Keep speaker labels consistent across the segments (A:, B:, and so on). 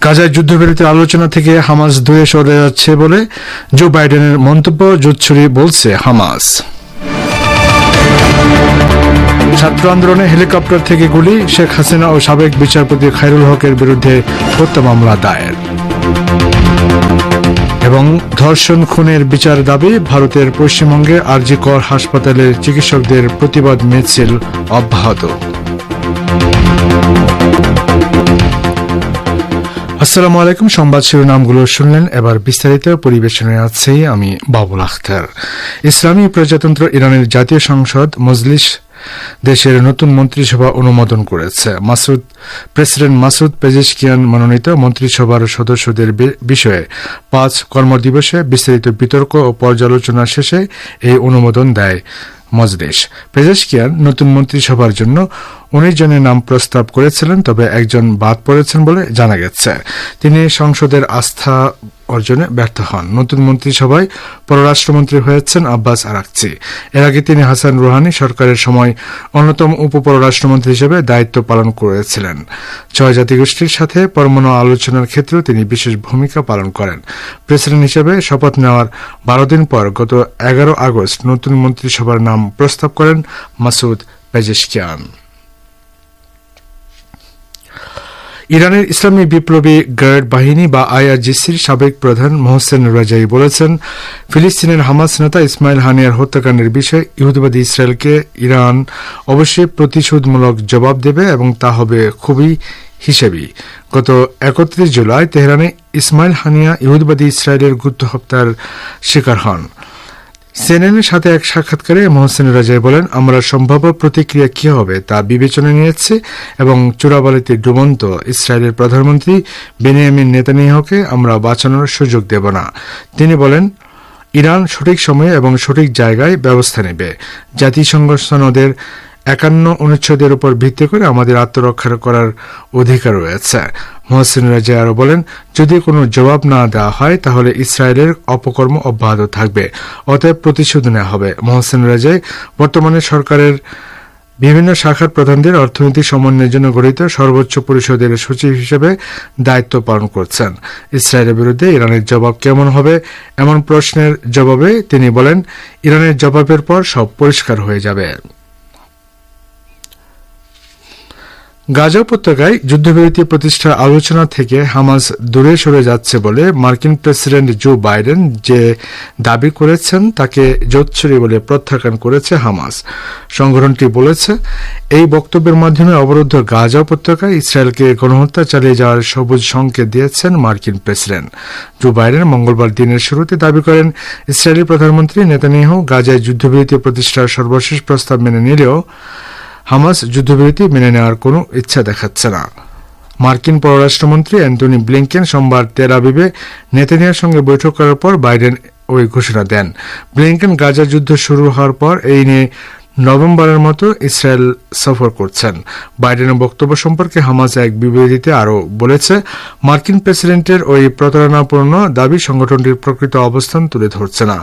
A: গাজায় যুদ্ধবিরতির আলোচনা থেকে হামাস দূরে সরে যাচ্ছে বলে জো বাইডেনের মন্তব্য, জোচ্ছুরি বলছে হামাস। ছাত্র আন্দোলনে হেলিকপ্টার থেকে গুলি, শেখ হাসিনা ও সাবেক বিচারপতি খায়রুল হকের বিরুদ্ধে হত্যা মামলা দায়ের। এবং ধর্ষণ খুনের বিচার দাবি, ভারতের পশ্চিমবঙ্গে আরজি কর হাসপাতালের চিকিৎসকদের প্রতিবাদ মিছিল অব্যাহত। আসসালামু আলাইকুম। সংবাদ শিরোনামগুলো শুনলেন, এবার বিস্তারিত পরিবেশনায় আছি আমি বাবুল আখতার। ইসলামী প্রজাতন্ত্র ইরানের জাতীয় সংসদ মজলিস দেশের নতুন মন্ত্রিসভা অনুমোদন করেছে। প্রেসিডেন্ট মাসুদ পেজেশকিয়ান মনোনীত মন্ত্রিসভার সদস্যদের বিষয়ে 5 কর্মদিবসে বিস্তারিত বিতর্ক ও পর্যালোচনা শেষে এই অনুমোদন দেয় মজলিস। পেজেশকিয়ান নতুন মন্ত্রিসভার জন্য 19 জনের নাম প্রস্তাব করেছিলেন, তবে একজন বাদ পড়েছেন বলে জানা গেছে। তিনি সংসদের আস্থা অর্জনে ব্যর্থ হন। নতুন মন্ত্রিসভায় পররাষ্ট্রমন্ত্রী হয়েছেন আব্বাস আরাকচি। এর আগে তিনি হাসান রুহানি সরকারের সময় অন্যতম উপপররাষ্ট্রমন্ত্রী হিসেবে দায়িত্ব পালন করেছিলেন। 6 জাতিগোষ্ঠীর সাথে পরমাণু আলোচনার ক্ষেত্রেও তিনি বিশেষ ভূমিকা পালন করেন। প্রেসিডেন্ট হিসেবে শপথ নেওয়ার 12 দিন পর গত 11 আগস্ট নতুন মন্ত্রিসভার নাম প্রস্তাব করেন মাসুদ পেজেশকিয়ান। ইরানের ইসলামী বিপ্লবী গার্ড বাহিনী বা আইআরজিসির সাবেক প্রধান মোহসেন রাজাই বলেছেন, ফিলিস্তিনের হামাস নেতা ইসমাইল হানিয়ার হত্যাকাণ্ডের বিষয়ে ইহুদিবাদী ইসরায়েলকে ইরান অবশ্যই প্রতিশোধমূলক জবাব দেবে এবং তা হবে খুবই হিসেবি। গত 31 জুলাই তেহরানে ইসমাইল হানিয়া ইহুদিবাদী ইসরায়েলের গুপ্ত হত্যার শিকার হন। সিএনএনের সাথে এক সাক্ষাৎকারে মোহসেন রাজাই বলেন, আমরা সম্ভাব্য প্রতিক্রিয়া কি হবে তা বিবেচনায় নিয়েছি এবং চোরাবালিতে ডুবন্ত ইসরায়েলের প্রধানমন্ত্রী বেনিয়ামিন নেতানিয়াহুকে আমরা বাঁচানোর সুযোগ দেব না। তিনি বলেন, ইরান সঠিক সময়ে এবং সঠিক জায়গায় ব্যবস্থা নেবে। জাতিসংঘ সনদের 51 অনুচ্ছেদের উপর ভিত্তি করে আমাদের আত্মরক্ষা করার অধিকার রয়েছে। মোহসেন রাজা আরও বলেন, যদি কোনো জবাব না দেওয়া হয় তাহলে ইসরায়েলের অপকর্ম অব্যাহত থাকবে, অতএব প্রতিশোধ নেওয়া হবে। মোহসেন রাজাই বর্তমানে সরকারের বিভিন্ন শাখার প্রধানদের অর্থনৈতিক সমন্বয়ের জন্য গঠিত সর্বোচ্চ পরিষদের সচিব হিসেবে দায়িত্ব পালন করছেন। ইসরায়েলের বিরুদ্ধে ইরানের জবাব কেমন হবে এমন প্রশ্নের জবাবে তিনি বলেন, ইরানের জবাবের পর সব পরিষ্কার হয়ে যাবে। গাজা উপত্যকায় যুদ্ধবিরতি প্রতিষ্ঠার আলোচনা থেকে হামাস দূরে সরে যাচ্ছে বলে মার্কিন প্রেসিডেন্ট জো বাইডেন যে দাবি করেছেন তাকে জোচ্ছুরি বলে প্রত্যাখ্যান করেছে হামাস। সংগঠনটি বলেছে, এই বক্তব্যের মাধ্যমে অবরুদ্ধ গাজা উপত্যকায় ইসরায়েলকে গণহত্যা চালিয়ে যাওয়ার সবুজ সংকেত দিয়েছেন মার্কিন প্রেসিডেন্ট। জো বাইডেন মঙ্গলবার দিনের শুরুতে দাবি করেন, ইসরায়েলি প্রধানমন্ত্রী নেতানিয়াহু গাজায় যুদ্ধবিরতি প্রতিষ্ঠার সর্বশেষ প্রস্তাব মেনে নিলেও হামাস যুদ্ধবিরতি মেনে নেওয়ার কোনো ইচ্ছা দেখাচ্ছে না। মার্কিন পররাষ্ট্রমন্ত্রী অ্যান্টনি ব্লিংকেন সোমবার তেল আবিবে নেতানিয়াহুর সঙ্গে বৈঠক করার পর বাইডেন ওই ঘোষণা দেন। ব্লিংকেন গাজা যুদ্ধ শুরু হওয়ার পর এই নিয়ে নভেম্বরের মতো ইসরায়েল সফর করছেন। বাইডেনের বক্তব্য সম্পর্কে হামাস এক বিবৃতিতে আরও বলেছে, মার্কিন প্রেসিডেন্টের ওই প্রতারণাপূর্ণ দাবি সংগঠনটির প্রকৃত অবস্থান তুলে ধরছে না।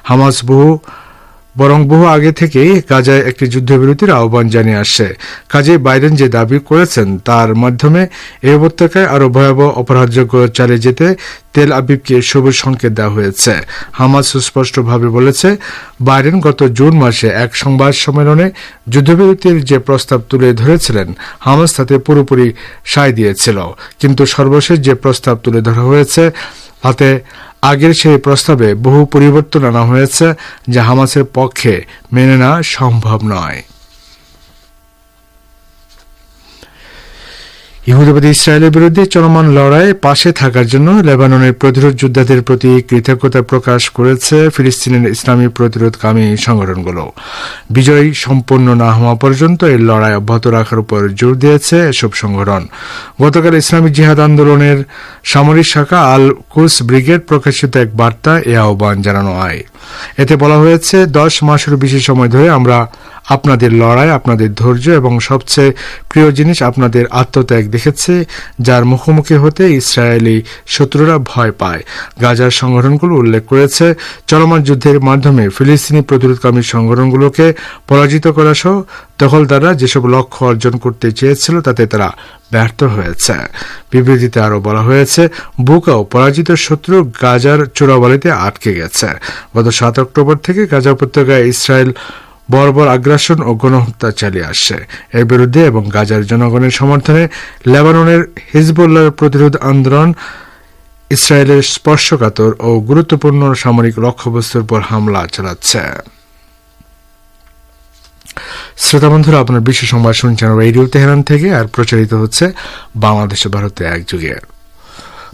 A: হামাস বহু আগে থেকেই গাজায় একটি যুদ্ধবিরতির আহ্বান জানিয়ে আসছে। কাজেই বাইডেন যে দাবি করেছেন তার মাধ্যমে এই উপত্যকায় আরও ভয়াবহ অপরাধযোগ্য চালিয়ে যেতে তেল আবিবকে সবুজ সংকেত দেওয়া হয়েছে। হামাস সুস্পষ্টভাবে বলেছে, বাইডেন গত জুন মাসে এক সংবাদ সম্মেলনে যুদ্ধবিরতির যে প্রস্তাব তুলে ধরেছিলেন হামাস তাতে পুরোপুরি সায় দিয়েছিল, কিন্তু সর্বশেষ যে প্রস্তাব তুলে ধরা হয়েছে তাতে আগের সেই প্রস্তাবে বহু পরিবর্তন আনা হয়েছে যা হামাসের পক্ষে মেনে নেওয়া সম্ভব নয়। ইহুদিবাদী ইসরায়েলের বিরুদ্ধে চলমান লড়াইয়ে পাশে থাকার জন্য লেবাননের প্রতিরোধ যোদ্ধাদের প্রতি কৃতজ্ঞতা প্রকাশ করেছে ফিলিস্তিনের ইসলামী প্রতিরোধকামী সংগঠনগুলো। বিজয় সম্পন্ন না হওয়া পর্যন্ত এই লড়াই অব্যাহত রাখার উপর জোর দিয়েছে এসব সংগঠন। গতকাল ইসলামী জিহাদ আন্দোলনের সামরিক শাখা আল কুস ব্রিগেড প্রকাশিত এক বার্তা এ আহ্বান জানানো হয়। এতে বলা হয়েছে, 10 মাসেরও বেশি সময় ধরে আমরা আপনাদের লড়াই, আপনাদের ধৈর্য এবং সবচেয়ে প্রিয় জিনিস আপনাদের আত্মত্যাগ দেখেছে, যার মুখোমুখি হতে ইসরায়েলি শত্রুরা ভয় পায়। গাজার সংগঠনগুলো উল্লেখ করেছে, চলমান যুদ্ধের মাধ্যমে ফিলিস্তিনি প্রতিরোধকামী সংগঠনগুলোকে পরাজিত করা সহ দখলদাররা যেসব লক্ষ্য অর্জন করতে চেয়েছিল তাতে তারা ব্যর্থ হয়েছে। বিবৃতিতে আরও বলা হয়েছে, বুকাও পরাজিত শত্রু গাজার চোরাবালিতে আটকে গেছে। গত 7 অক্টোবর থেকে গাজা উপত্যকায় ইসরায়েল বর্বর আগ্রাসন ও গণহত্যা চালিয়ে আসছে। এর বিরুদ্ধে এবং গাজার জনগণের সমর্থনে লেবাননের হিজবুল্লাহর প্রতিরোধ আন্দোলন ইসরায়েলের স্পর্শকাতর ও গুরুত্বপূর্ণ সামরিক লক্ষ্যবস্তুর উপর হামলা চালাচ্ছে। শ্রোতা বন্ধুরা, আপনার বিশ্ব সংবাদ শুনছেন রেডিও তেহরান থেকে, আর প্রচারিত হচ্ছে বাংলাদেশ ভারতে একযুগে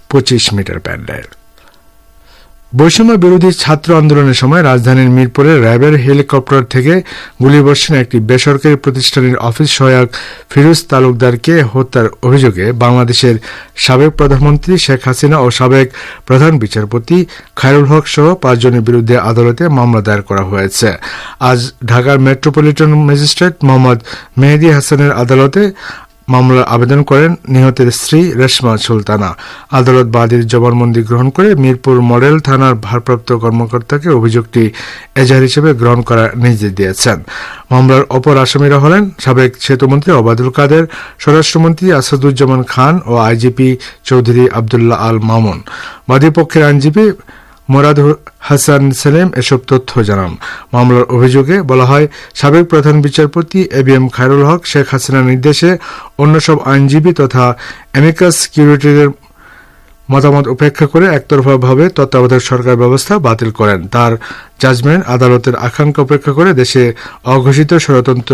A: 25 মিটার ব্যান্ডের। বৈষম্য বিরোধী ছাত্র আন্দোলনের সময় রাজধানীর মিরপুরে র্যাবের হেলিকপ্টার থেকে গুলিবর্ষণে একটি বেসরকারি প্রতিষ্ঠানের অফিস সহায়ক ফিরোজ তালুকদারকে হত্যার অভিযোগে বাংলাদেশের সাবেক প্রধানমন্ত্রী শেখ হাসিনা ও সাবেক প্রধান বিচারপতি খায়রুল হক সহ 5 জনের বিরুদ্ধে আদালতে মামলা দায়ের করা হয়েছে। আজ ঢাকার মেট্রোপলিটন ম্যাজিস্ট্রেট মোহাম্মদ মেহেদী হাসানের আদালতে মামলার আবেদন করেন নিহতের স্ত্রী রেশমা সুলতানা। আদালত বাদীর জবানবন্দি গ্রহণ করে মিরপুর মডেল থানার ভারপ্রাপ্ত কর্মকর্তাকে অভিযোগটি এজাহার হিসেবে গ্রহণ করার নির্দেশ দিয়েছেন। মামলার অপর আসামিরা হলেন সাবেক সেতুমন্ত্রী ওবায়দুল কাদের, স্বরাষ্ট্রমন্ত্রী আসাদুজ্জামান খান ও আইজিপি চৌধুরী আবদুল্লাহ আল মামুন। বাদীপক্ষের আইনজীবী মোরাদ হাসান সেলিম এসব তথ্য জানান। মামলার অভিযোগে বলা হয়, সাবেক প্রধান বিচারপতি এবিএম খায়রুল হক শেখ হাসিনার নির্দেশে অন্য সব আইনজীবী তথা অ্যামিকাস কিউরিটিদের মতামত উপেক্ষা করে একতরফাভাবে তত্ত্বাবধায়ক সরকার ব্যবস্থা বাতিল করেন। তার জাজমেন্ট আদালতের আকাঙ্ক্ষা উপেক্ষা করে দেশে অঘোষিত ষড়যন্ত্র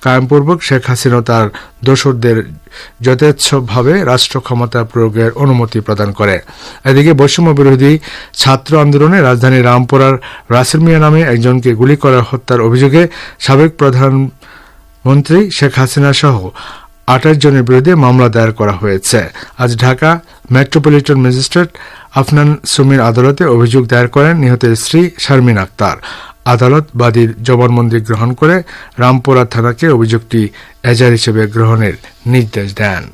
A: কায়েমপূর্বক শেখ হাসিনা তার দোসরদের যথেচ্ছভাবে রাষ্ট্র ক্ষমতা প্রয়োগের অনুমতি প্রদান করে। এদিকে বৈষম্য বিরোধী ছাত্র আন্দোলনে রাজধানীর রামপুরার রাসেল মিয়া নামে একজনকে গুলি করা হত্যার অভিযোগে সাবেক প্রধানমন্ত্রী শেখ হাসিনা সহ 28 জনের বিরুদ্ধে মামলা দায়ের করা হয়েছে। আজ ঢাকা মেট্রোপলিটন ম্যাজিস্ট্রেট আফনান সুমির আদালতে অভিযোগ দায়ের করেন নিহতের স্ত্রী শারমিন আক্তার। আদালত বাদীর জবানবন্দি গ্রহণ করে রামপুরা থানাকে অভিযোগটি এজাহার হিসেবে গ্রহণের নির্দেশ দেন।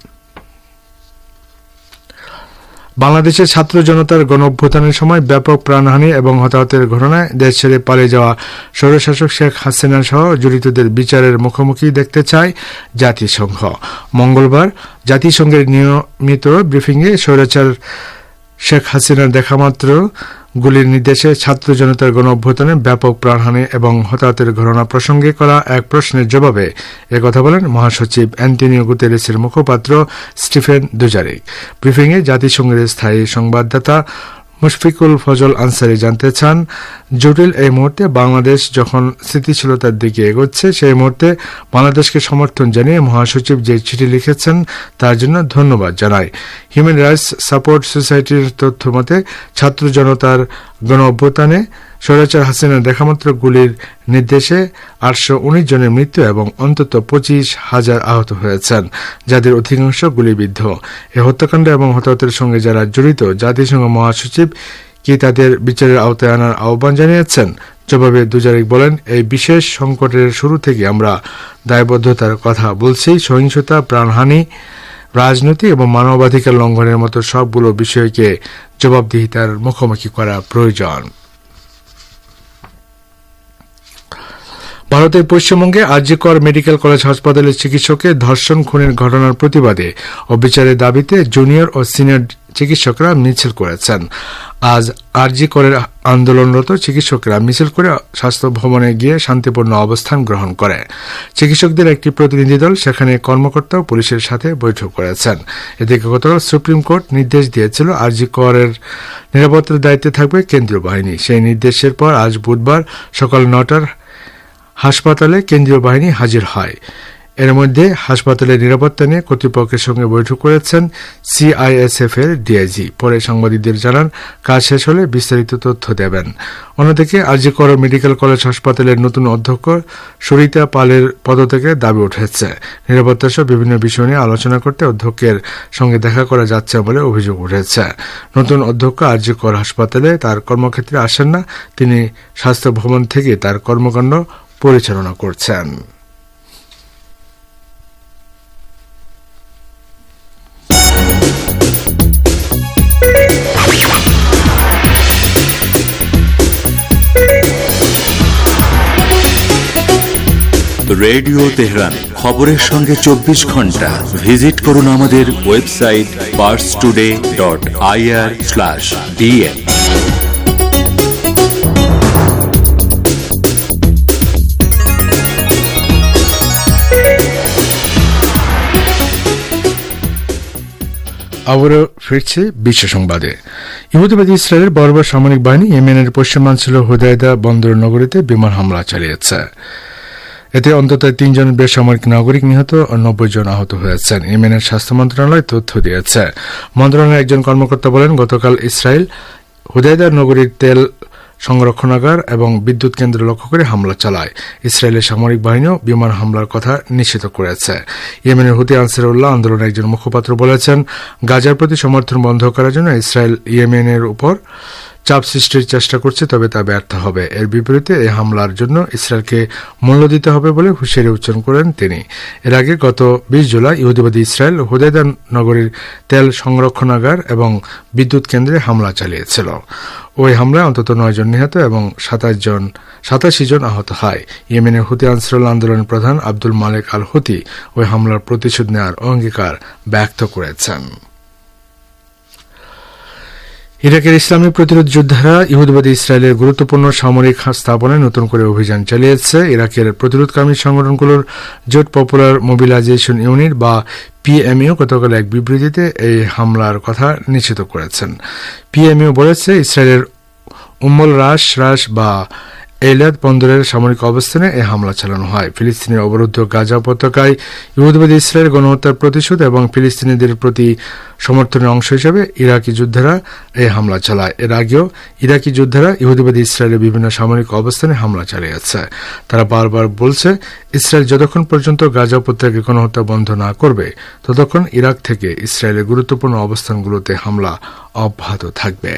A: বাংলাদেশের ছাত্র জনতার গণঅভ্যুত্থানের সময় ব্যাপক প্রাণহানি এবং হতাহতের ঘটনায় দেশ ছেড়ে পালিয়ে যাওয়া স্বৈরশাসক শেখ হাসিনা সহ জড়িতদের বিচারের মুখোমুখি দেখতে চায় জাতিসংঘ। মঙ্গলবার জাতিসংঘের নিয়মিত ব্রিফিংয়ে স্বৈরাচার শেখ হাসিনার দেখামাত্র গুলির নির্দেশে ছাত্র জনতার গণঅভ্যুত্থানে ব্যাপক প্রাণহানি এবং হতাহতের ঘটনা প্রসঙ্গে করা এক প্রশ্নের জবাবে একথা বলেন মহাসচিব অ্যান্টনিও গুতেরেসের মুখপাত্র স্টিফেন দুজারিক। ব্রিফিংয়ে জাতিসংঘের স্থায়ী সংবাদদাতা মুশফিকুল ফজল আনসারি জানতে চান, জটিল এই মুহূর্তে বাংলাদেশ যখন স্থিতিশীলতার দিকে এগোচ্ছে, সেই মুহূর্তে বাংলাদেশকে সমর্থন জানিয়ে মহাসচিব যে চিঠি লিখেছেন তার জন্য ধন্যবাদ জানায়। হিউম্যান রাইটস সাপোর্ট সোসাইটির তথ্য মতে ছাত্র জনতার গণ অভ্যুত্থানে স্বৈরাচার হাসিনার দেখামাত্র গুলির নির্দেশে 819 জনের মৃত্যু এবং অন্তত 25,000 আহত হয়েছেন, যাদের অধিকাংশ গুলিবিদ্ধ। এই হত্যাকাণ্ড এবং হতাহতের সঙ্গে যারা জড়িত, জাতিসংঘ মহাসচিব কি তাদের বিচারের আওতায় আনার আহ্বান জানিয়েছেন? জবাবে দুজারিক বলেন, এই বিশেষ সংকটের শুরু থেকে আমরা দায়বদ্ধতার কথা বলছি। সহিংসতা, প্রাণহানি, রাজনৈতিক এবং মানবাধিকার লঙ্ঘনের মতো সবগুলো বিষয়কে জবাবদিহিতার মুখোমুখি করা প্রয়োজন। ভারতের পশ্চিমবঙ্গে আরজিকর মেডিকেল কলেজ হাসপাতালের চিকিৎসকের ধর্ষণ খুনের ঘটনার প্রতিবাদে ও বিচারের দাবিতে জুনিয়র ও সিনিয়র চিকিৎসকরা মিছিল করেছেন। আজ আরজিকরের আন্দোলনরত চিকিৎসকরা মিছিল করে স্বাস্থ্য ভবনে গিয়ে শান্তিপূর্ণ অবস্থান গ্রহণ করে। চিকিৎসকদের একটি প্রতিনিধি দল সেখানে কর্মকর্তা ও পুলিশের সাথে বৈঠক করেছেন। এদিকে গতকাল সুপ্রিম কোর্ট নির্দেশ দিয়েছিল আরজিকরের নিরাপত্তার দায়িত্বে থাকবে কেন্দ্রীয় বাহিনী। সেই নির্দেশের পর আজ বুধবার সকাল 9টার হাসপাতালে কেন্দ্রীয় বাহিনী হাজির হয়। এর মধ্যে হাসপাতালের নিরাপত্তা নিয়ে কর্তৃপক্ষের সঙ্গে বৈঠক করেছেন সিআইএসএফ এর ডিআইজি। পরে সাংবাদিকদের জানান, কাজ শেষ হলে বিস্তারিত তথ্য দেবেন। অন্যদিকে আরজিকর মেডিকেল কলেজ হাসপাতালের নতুন অধ্যক্ষ সরিতা পালের পদত্যাগের দাবি উঠেছে। নিরাপত্তা সহ বিভিন্ন বিষয় নিয়ে আলোচনা করতে অধ্যক্ষের সঙ্গে দেখা করা যাচ্ছে বলে অভিযোগ উঠেছে। নতুন অধ্যক্ষ আরজিকর হাসপাতালে তার কর্মক্ষেত্রে আসেন না, তিনি স্বাস্থ্য ভবন থেকে তার কর্মকাণ্ড পরিচালনা করছেন।
B: রেডিও তেহরান, খবরের সঙ্গে 24 ঘন্টা। ভিজিট করুন আমাদের ওয়েবসাইট parstoday.ir/dn।
A: আবারও ফিরছে বিশ্ব সংবাদে। ইহুদিবাদী ইসরায়েলের বর্বর সামরিক বাহিনী ইয়েমেনের পশ্চিমাঞ্চল হুদায়দা বন্দর নগরীতে বিমান হামলা চালিয়েছে। এতে অন্তত 3 জন বেসামরিক নাগরিক নিহত ও 90 জন আহত হয়েছেন, ইয়েমেনের স্বাস্থ্য মন্ত্রণালয় তথ্য দিয়েছে। মন্ত্রণালয়ের একজন কর্মকর্তা বলেন, গতকাল ইসরায়েল হুদায়দা নগরীর তেল সংরক্ষণাগার এবং বিদ্যুৎ কেন্দ্র লক্ষ্য করে হামলা চালায়। ইসরায়েলের সামরিক বাহিনীও বিমান হামলার কথা নিশ্চিত করেছে। ইয়েমেনের হুতি আনসারুল্লাহ আন্দোলনের একজন মুখপাত্র বলেছেন, গাজার প্রতি সমর্থন বন্ধ করার জন্য ইসরায়েল ইয়েমেনের উপর চাপ সৃষ্টির চেষ্টা করছে, তবে তা ব্যর্থ হবে। এর বিপরীতে এই হামলার জন্য ইসরায়েলকে মূল্য দিতে হবে বলে হুঁশিয়ারি উচ্চারণ করেন তিনি। এর আগে গত 20 জুলাই ইহুদিবাদী ইসরায়েল হুদায়দা নগরীর তেল সংরক্ষণাগার এবং বিদ্যুৎ কেন্দ্রে হামলা চালিয়েছিল। ওই হামলায় অন্তত 9 জন নিহত এবং 87 জন আহত হয়। ইয়েমেনের হুতি আনসারুল্লাহ আন্দোলনের প্রধান আব্দুল মালেক আল হুতি ওই হামলার প্রতিশোধ নেওয়ার অঙ্গীকার ব্যক্ত করেছেন। ইরাকের ইসলামী প্রতিরোধ যোদ্ধারা ইহুদিবাদী ইসরায়েলের গুরুত্বপূর্ণ সামরিক স্থাপনায় নতুন করে অভিযান চালিয়েছে। ইরাকের প্রতিরোধকামী সংগঠনগুলোর জোট পপুলার মোবিলাইজেশন ইউনিট বা পিএমইউ গতকাল এক বিবৃতিতে এই হামলার কথা নিশ্চিত করেছেন। পিএমইউ বলেছে, ইসরায়েলের উম্মুল রাশ বা এলাদ বন্দরের সামরিক অবস্থানে এই হামলা চালানো হয়। ফিলিস্তিনের অবরুদ্ধ গাজা উপত্যকায় ইহুদিবাদী ইসরায়েল গণহত্যার প্রতিশোধ এবং ফিলিস্তিনিদের প্রতি সমর্থনের অংশ হিসেবে ইরাকি যোদ্ধারা এই হামলা চালায়। এর আগেও ইরাকি যোদ্ধারা ইহুদিবাদী ইসরায়েলের বিভিন্ন সামরিক অবস্থানে হামলা চালিয়েছে। তারা বারবার বলছে, ইসরায়েল যতক্ষণ পর্যন্ত গাজা উপত্যকায় গণহত্যা বন্ধ না করবে ততক্ষণ ইরাক থেকে ইসরায়েলের গুরুত্বপূর্ণ অবস্থানগুলোতে হামলা অব্যাহত থাকবে।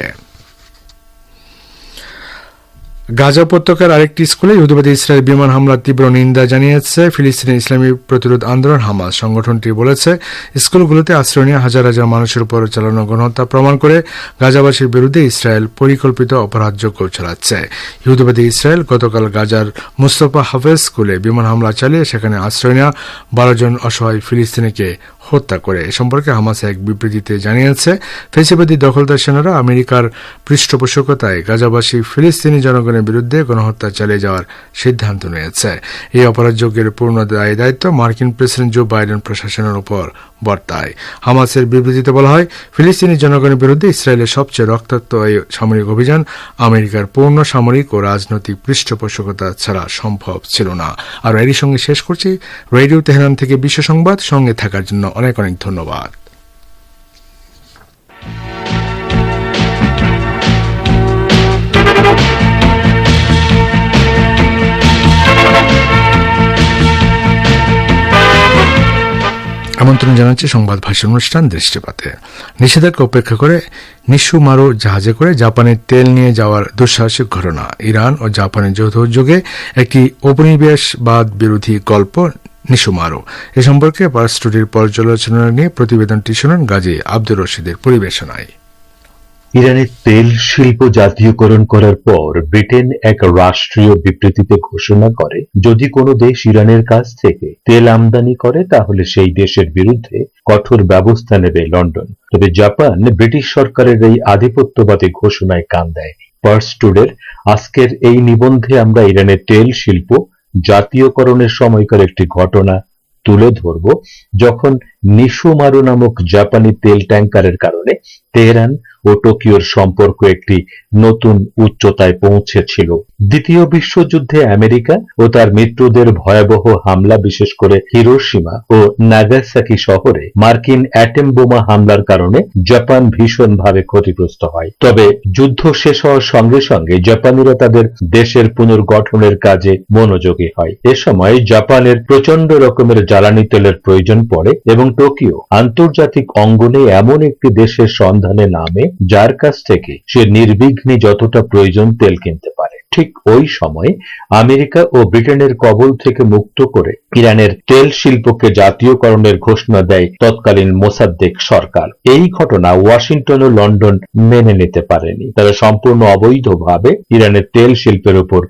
A: গাজা উপত্যকার আরেকটি স্কুলে ইহুদিবাদী ইসরায়েল বিমান হামলার তীব্র নিন্দা জানিয়েছে ফিলিস্তিনের ইসলামী প্রতিরোধ আন্দোলন হামাস। সংগঠনটি বলেছে, স্কুলগুলোতে আশ্রয় নিয়ে হাজার হাজার মানুষের উপর চালানো গণহত্যা প্রমাণ করে গাজাবাসীর বিরুদ্ধে ইসরায়েল পরিকল্পিত অপরাধযোগ্য চালাচ্ছে। ইহুদিবাদী ইসরায়েল গতকাল গাজার মুস্তফা হাফেজ স্কুলে বিমান হামলা চালিয়ে সেখানে আশ্রয় নেওয়া 12 জন অসহায় ফিলিস্তিনিকে হত্যা করে। এ সম্পর্কে হামাস এক বিবৃতিতে জানিয়েছে, ফেসিবাদী দখলদার সেনারা আমেরিকার পৃষ্ঠপোষকতায় গাজাবাসী ফিলিস্তিনি জনগণের বিরুদ্ধে গণহত্যা চালিয়ে যাওয়ার সিদ্ধান্ত নিয়েছে। এই অপরাধযজ্ঞের পূর্ণ দায়িত্ব মার্কিন প্রেসিডেন্ট জো বাইডেন প্রশাসনের উপর বর্তায়। হামাসের বিবৃতিতে বলা হয়, ফিলিস্তিনি জনগণের বিরুদ্ধে ইসরায়েলের সবচেয়ে রক্তাক্ত এই সামরিক অভিযান আমেরিকার পূর্ণ সামরিক ও রাজনৈতিক পৃষ্ঠপোষকতা ছাড়া সম্ভব ছিল না। আর এরই সঙ্গে শেষ করছি রেডিও তেহরান থেকে বিশ্ব সংবাদ। সঙ্গে থাকার জন্য অনেক অনেক ধন্যবাদ। আমন্ত্রণ জানাচ্ছি সংবাদ ভাষণ অনুষ্ঠান দৃষ্টিপাতে। নিষেধাজ্ঞা উপেক্ষা করে নিশু মারো জাহাজে করে জাপানের তেল নিয়ে যাওয়ার দুঃসাহসিক ঘটনা। ইরান ও জাপানের যৌথ উদ্যোগে একটি উপনিবেশবাদ বিরোধী গল্প নিশু মারো। এ সম্পর্কে পার্স টুডের পর্যালোচনা নিয়ে প্রতিবেদনটি শুনুন গাজী আব্দুর রশিদের পরিবেশনায়।
C: ইরানের তেল শিল্প জাতীয়করণ করার পর ব্রিটেন এক রাষ্ট্রীয় বিবৃতিতে ঘোষণা করে, যদি কোনো দেশ ইরানের কাছ থেকে তেল আমদানি করে তাহলে সেই দেশের বিরুদ্ধে কঠোর ব্যবস্থা নেবে লন্ডন। তবে জাপান ব্রিটিশ সরকারের এই আধিপত্যবাদী ঘোষণায় কান দেয়নি। পার্স টুডের আজকের এই নিবন্ধে আমরা ইরানের তেল শিল্প জাতীয়করণের সময়কার একটি ঘটনা তুলে ধরব, যখন নিশু মারো নামক জাপানি তেল ট্যাঙ্কারের কারণে তেহরান ও টোকিওর সম্পর্ক একটি নতুন উচ্চতায় পৌঁছেছিল। দ্বিতীয় বিশ্বযুদ্ধে আমেরিকা ও তার মিত্রদের ভয়াবহ হামলা, বিশেষ করে হিরোশিমা ও নাগাসাকি শহরে মার্কিন অ্যাটম বোমা হামলার কারণে জাপান ভীষণভাবে ক্ষতিগ্রস্ত হয়। তবে যুদ্ধ শেষ হওয়ার সঙ্গে সঙ্গে জাপানিরা তাদের দেশের পুনর্গঠনের কাজে মনোযোগী হয়। এ সময় জাপানের প্রচন্ড রকমের জ্বালানি তেলের প্রয়োজন পড়ে এবং টোকিও আন্তর্জাতিক অঙ্গনে এমন একটি দেশের সন্ধানে নামে যার কাছ থেকে সে নির্বিঘ্নে যতটা প্রয়োজন তেল কিনতে পারে। ঠিক ওই সময়ে আমেরিকা ও ব্রিটেনের কবল থেকে মুক্ত করে ইরানের তেল শিল্পকে জাতীয়করণের ঘোষণা দেয় তৎকালীন মোসাদ্দেক সরকার। এই ঘটনা ওয়াশিংটন ও লন্ডন মেনে নিতে পারেনি। তারা সম্পূর্ণ অবৈধভাবে ইরানের তেল শিল্পের উপর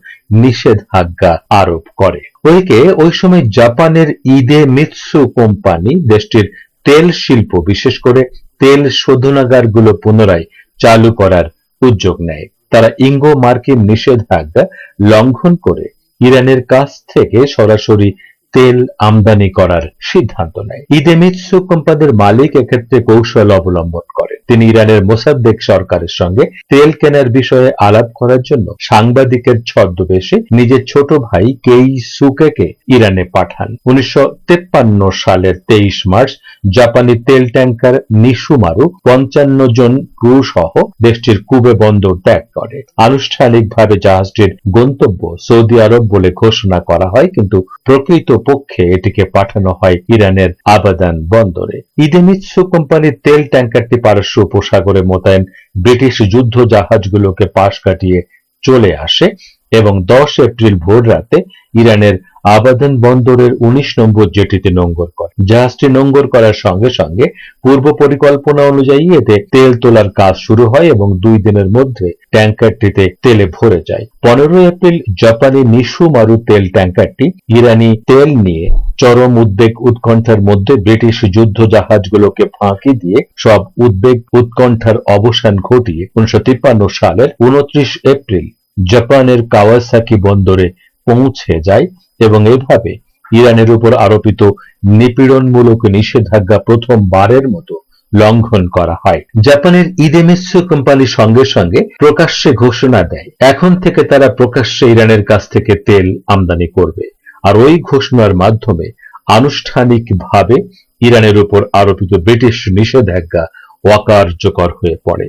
C: নিষেধাজ্ঞা আরোপ করে। ওইদিকে ওই সময় জাপানের ইদেমিৎসু কোম্পানি দেশটির তেল শিল্প, বিশেষ করে তেল শোধনাগারগুলো পুনরায় চালু করার উদ্যোগ নেয়। তারা ইঙ্গো মার্কিন নিষেধাজ্ঞা লঙ্ঘন করে ইরানের কাছ থেকে সরাসরি তেল আমদানি করার সিদ্ধান্ত নেয়। ইদেমিৎসু কোম্পানির মালিক এক্ষেত্রে কৌশল অবলম্বন করেন। তিনি ইরানের মোসাদ্দেক সরকারের সঙ্গে তেল কেনার বিষয়ে আলাপ করার জন্য সাংবাদিকের ছদ্মবেশে নিজের ছোট ভাই কেইসুকেকে ইরানে পাঠান। 1953 সালের 23 মার্চ জাপানি তেল ট্যাঙ্কার নিশুমারু 55 জন ক্রু সহ দেশটির কুবে বন্দর ত্যাগ করে। আনুষ্ঠানিকভাবে জাহাজটির গন্তব্য সৌদি আরব বলে ঘোষণা করা হয়, কিন্তু প্রকৃত পক্ষে এটিকে পাঠানো হয় ইরানের আবাদান বন্দরে। ইদেমিৎসু কোম্পানির তেল ট্যাঙ্কারটি পারস্য উপসাগরে মোতায়েন ব্রিটিশ যুদ্ধ জাহাজগুলোকে পাশ কাটিয়ে চলে আসে এবং 10 এপ্রিল ভোর রাতে ইরানের আবাদান বন্দরের 19 নম্বর জেটিতে নোঙর করে। জাহাজটি নোঙর করার সঙ্গে সঙ্গে পূর্ব পরিকল্পনা অনুযায়ী এতে তেল তোলার কাজ শুরু হয় এবং 2 দিনের মধ্যে ট্যাঙ্কারটিতে তেলে ভরে যায়। 15 এপ্রিল জাপানি নিশুমারু তেল ট্যাঙ্কারটি ইরানি তেল নিয়ে চরম উদ্বেগ উৎকণ্ঠার মধ্যে ব্রিটিশ যুদ্ধ জাহাজগুলোকে ফাঁকি দিয়ে সব উদ্বেগ উৎকণ্ঠার অবসান ঘটিয়ে 1953 সালের 29 এপ্রিল জাপানের কাওয়াসাকি বন্দরে পৌঁছে যায় এবং এভাবে ইরানের উপর আরোপিত নিপীড়নমূলক নিষেধাজ্ঞা প্রথমবারের মতো লঙ্ঘন করা হয়। জাপানের ইদেমিৎসু কোম্পানির সঙ্গে সঙ্গে প্রকাশ্যে ঘোষণা দেয় এখন থেকে তারা প্রকাশ্যে ইরানের কাছ থেকে তেল আমদানি করবে, আর ওই ঘোষণার মাধ্যমে আনুষ্ঠানিকভাবে ইরানের উপর আরোপিত ব্রিটিশ নিষেধাজ্ঞা অকার্যকর হয়ে পড়ে।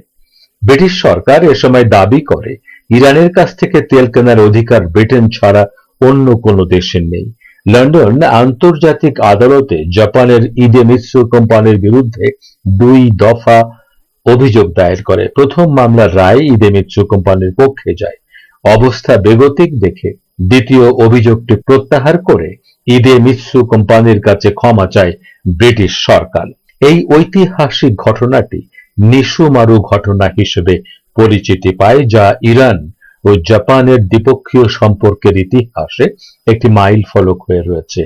C: ব্রিটিশ সরকার এ সময় দাবি করে ইরানের কাছ থেকে তেল কেনার অধিকার ব্রিটেন ছাড়া অন্য কোনো দেশের নেই। লন্ডন আন্তর্জাতিক আদালতে জাপানের ইদেমিৎসু কোম্পানির বিরুদ্ধে 2 দফা অভিযোগ দায়ের করে। প্রথম মামলার রায় ইদেমিৎসু কোম্পানির পক্ষে যায়। অবস্থা বেগতিক দেখে দ্বিতীয় অভিযোগটি প্রত্যাহার করে ইদেমিৎসু কোম্পানির কাছে ক্ষমা চায় ব্রিটিশ সরকার। এই ঐতিহাসিক ঘটনাটি নিশুমারু ঘটনা হিসেবে পরিচিতি পায়, যা ইরান ও জাপানের দ্বিপক্ষীয় সম্পর্কের ইতিহাসে একটি মাইল ফলক হয়ে রয়েছে।